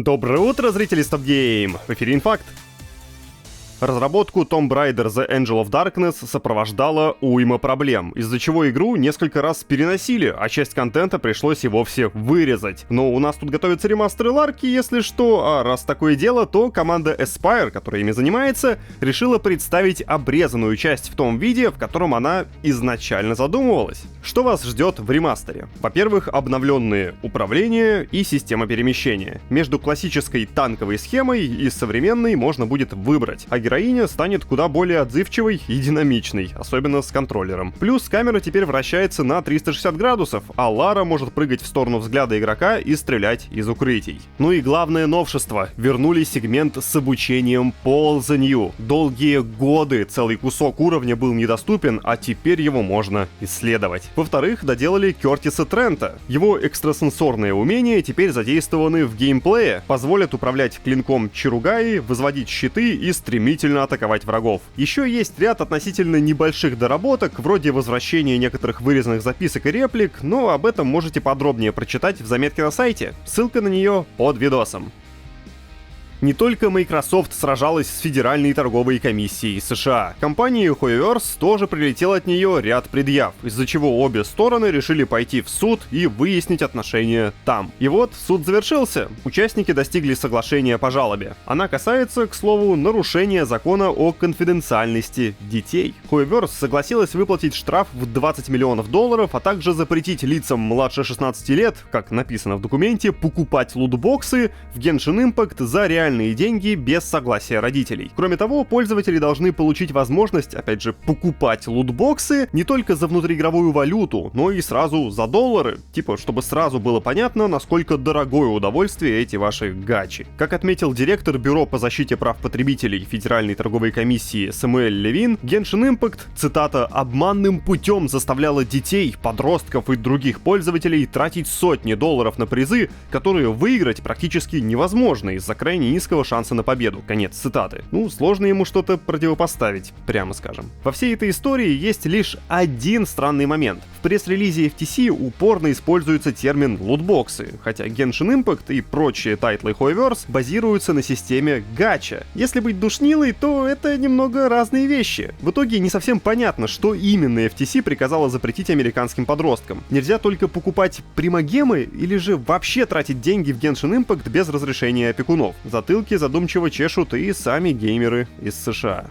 Доброе утро, зрители Stop Game! В эфире Инфакт. Разработку Tomb Raider The Angel of Darkness сопровождала уйма проблем, из-за чего игру несколько раз переносили, а часть контента пришлось и вовсе вырезать. Но у нас тут готовятся ремастеры Ларки, если что, а раз такое дело, то команда Aspyr, которая ими занимается, решила представить обрезанную часть в том виде, в котором она изначально задумывалась. Что вас ждет в ремастере? Во-первых, обновленные управление и система перемещения. Между классической танковой схемой и современной можно будет выбрать, а героиня станет куда более отзывчивой и динамичной, особенно с контроллером. Плюс камера теперь вращается на 360 градусов, а Лара может прыгать в сторону взгляда игрока и стрелять из укрытий. Ну и главное новшество — вернули сегмент с обучением ползанию. Долгие годы целый кусок уровня был недоступен, а теперь его можно исследовать. Во-вторых, доделали Кёртиса Трента. Его экстрасенсорные умения теперь задействованы в геймплее, позволят управлять клинком Чиругаи, возводить щиты и стремительно атаковать врагов. Еще есть ряд относительно небольших доработок, вроде возвращения некоторых вырезанных записок и реплик, но об этом можете подробнее прочитать в заметке на сайте. Ссылка на нее под видосом. Не только Microsoft сражалась с Федеральной торговой комиссией США. Компании Hoyoverse тоже прилетел от нее ряд предъяв, из-за чего обе стороны решили пойти в суд и выяснить отношения там. И вот суд завершился. Участники достигли соглашения по жалобе. Она касается, к слову, нарушения закона о конфиденциальности детей. Hoyoverse согласилась выплатить штраф в $20 миллионов, а также запретить лицам младше 16 лет, как написано в документе, покупать лутбоксы в Genshin Impact за реальные деньги без согласия родителей. Кроме того, пользователи должны получить возможность, опять же, покупать лутбоксы не только за внутриигровую валюту, но и сразу за доллары. Типа, чтобы сразу было понятно, насколько дорогое удовольствие эти ваши гачи. Как отметил директор Бюро по защите прав потребителей Федеральной торговой комиссии Самуэль Левин, Genshin Impact, цитата, «обманным путем заставляла детей, подростков и других пользователей тратить сотни долларов на призы, которые выиграть практически невозможно из-за крайне низкого шанса на победу». Конец цитаты. Ну, сложно ему что-то противопоставить, прямо скажем. Во всей этой истории есть лишь один странный момент. В пресс-релизе FTC упорно используется термин «лутбоксы», хотя Genshin Impact и прочие тайтлы Hoyoverse базируются на системе гача. Если быть душнилой, то это немного разные вещи. В итоге не совсем понятно, что именно FTC приказала запретить американским подросткам. Нельзя только покупать примагемы или же вообще тратить деньги в Genshin Impact без разрешения опекунов? Затылки задумчиво чешут и сами геймеры из США.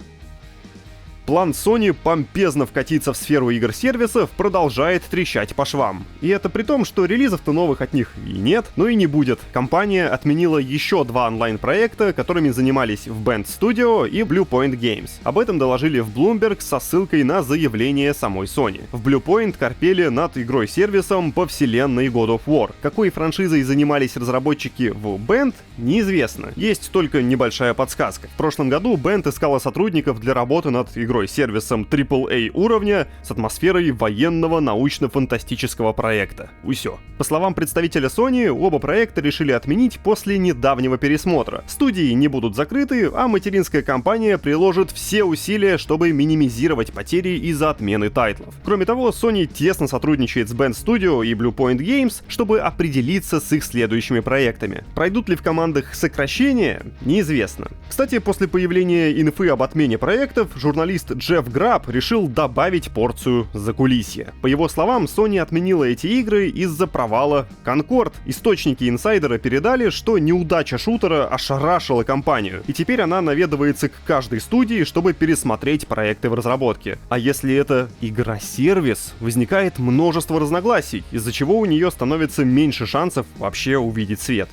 План Sony помпезно вкатиться в сферу игр-сервисов продолжает трещать по швам. И это при том, что релизов-то новых от них и нет, но и не будет. Компания отменила еще два онлайн-проекта, которыми занимались в Bend Studio и Bluepoint Games. Об этом доложили в Bloomberg со ссылкой на заявление самой Sony. В Bluepoint корпели над игрой-сервисом по вселенной God of War. Какой франшизой занимались разработчики в Bend, неизвестно. Есть только небольшая подсказка. В прошлом году Bend искала сотрудников для работы над игрой-сервисом AAA уровня с атмосферой военного научно-фантастического проекта. Усё. По словам представителя Sony, оба проекта решили отменить после недавнего пересмотра. Студии не будут закрыты, а материнская компания приложит все усилия, чтобы минимизировать потери из-за отмены тайтлов. Кроме того, Sony тесно сотрудничает с Bend Studio и Bluepoint Games, чтобы определиться с их следующими проектами. Пройдут ли в командах сокращения, неизвестно. Кстати, после появления инфы об отмене проектов, журналист Джефф Граб решил добавить порцию закулисья. По его словам, Sony отменила эти игры из-за провала Concord. Источники инсайдера передали, что неудача шутера ошарашила компанию, и теперь она наведывается к каждой студии, чтобы пересмотреть проекты в разработке. А если это игра-сервис, возникает множество разногласий, из-за чего у нее становится меньше шансов вообще увидеть свет.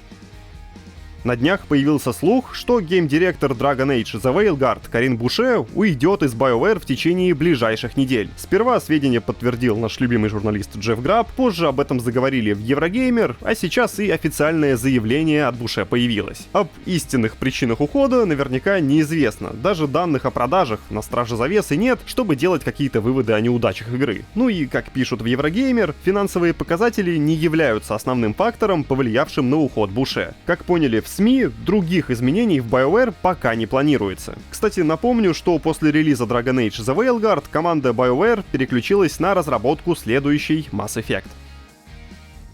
На днях появился слух, что гейм-директор Dragon Age The Veilguard Карин Буше уйдет из BioWare в течение ближайших недель. Сперва сведения подтвердил наш любимый журналист Джефф Граб, позже об этом заговорили в Еврогеймер, а сейчас и официальное заявление от Буше появилось. Об истинных причинах ухода наверняка неизвестно, даже данных о продажах на страже завесы нет, чтобы делать какие-то выводы о неудачах игры. Ну и, как пишут в Еврогеймер, финансовые показатели не являются основным фактором, повлиявшим на уход Буше. Как поняли в СМИ, других изменений в BioWare пока не планируется. Кстати, напомню, что после релиза Dragon Age The Veilguard команда BioWare переключилась на разработку следующей Mass Effect.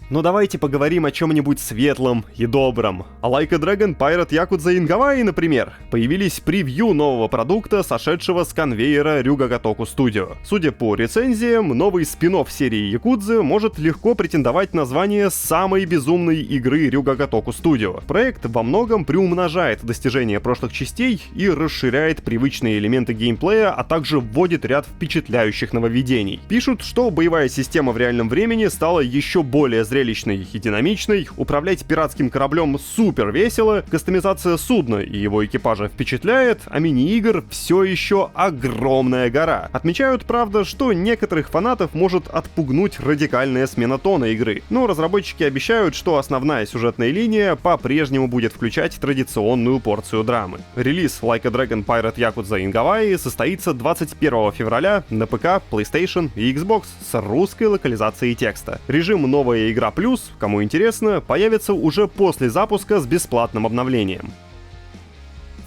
Но давайте поговорим о чем-нибудь светлом и добром. А Like a Dragon Pirate Yakuza in Hawaii, например, появились превью нового продукта, сошедшего с конвейера Ryuga Gotoku Studio. Судя по рецензиям, новый спин-офф серии Якудзы может легко претендовать на звание самой безумной игры Ryuga Gotoku Studio. Проект во многом приумножает достижения прошлых частей и расширяет привычные элементы геймплея, а также вводит ряд впечатляющих нововведений. Пишут, что боевая система в реальном времени стала еще более зрелищной и динамичной, управлять пиратским кораблем супер весело, кастомизация судна и его экипажа впечатляет, а мини-игр все еще огромная гора. Отмечают, правда, что некоторых фанатов может отпугнуть радикальная смена тона игры, но разработчики обещают, что основная сюжетная линия по-прежнему будет включать традиционную порцию драмы. Релиз Like a Dragon Pirate Yakuza in Hawaii состоится 21 февраля на ПК, PlayStation и Xbox с русской локализацией текста. Режим «Новая игра плюс», кому интересно, появится уже после запуска с бесплатным обновлением.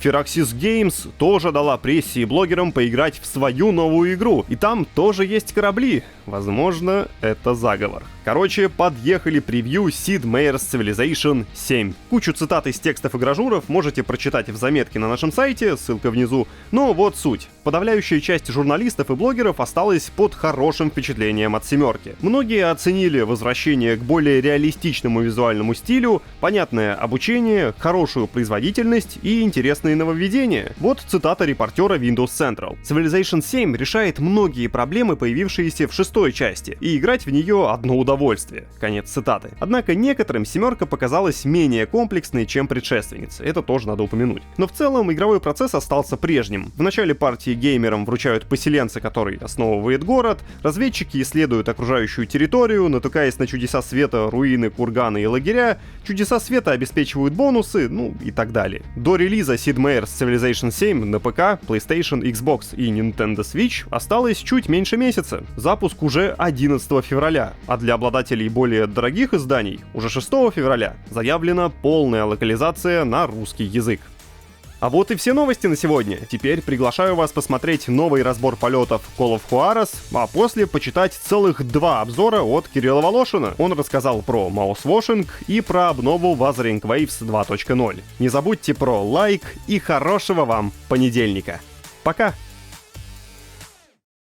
Firaxis Games тоже дала прессе и блогерам поиграть в свою новую игру, и там тоже есть корабли. Возможно, это заговор. Короче, подъехали превью Sid Meier's Civilization 7. Кучу цитат из текстов и гражуров можете прочитать в заметке на нашем сайте, ссылка внизу. Но вот суть. Подавляющая часть журналистов и блогеров осталась под хорошим впечатлением от семерки. Многие оценили возвращение к более реалистичному визуальному стилю, понятное обучение, хорошую производительность и интересные нововведения. Вот цитата репортера Windows Central. Civilization 7 решает многие проблемы, появившиеся в шестой части, и играть в нее одно удовольствие. Конец цитаты. Однако некоторым семерка показалась менее комплексной, чем предшественница. Это тоже надо упомянуть. Но в целом игровой процесс остался прежним. В начале партии геймерам вручают поселенца, который основывает город, разведчики исследуют окружающую территорию, натыкаясь на чудеса света, руины, курганы и лагеря, чудеса света обеспечивают бонусы, ну и так далее. До релиза Sid Meier's Civilization 7 на ПК, PlayStation, Xbox и Nintendo Switch осталось чуть меньше месяца. Запуск уже 11 февраля, а для обладателей более дорогих изданий уже 6 февраля заявлена полная локализация на русский язык. А вот и все новости на сегодня. Теперь приглашаю вас посмотреть новый разбор полетов Call of Juarez, а после почитать целых 2 обзора от Кирилла Волошина. Он рассказал про маусвошинг и про обнову Wuthering Waves 2.0. Не забудьте про лайк и хорошего вам понедельника. Пока!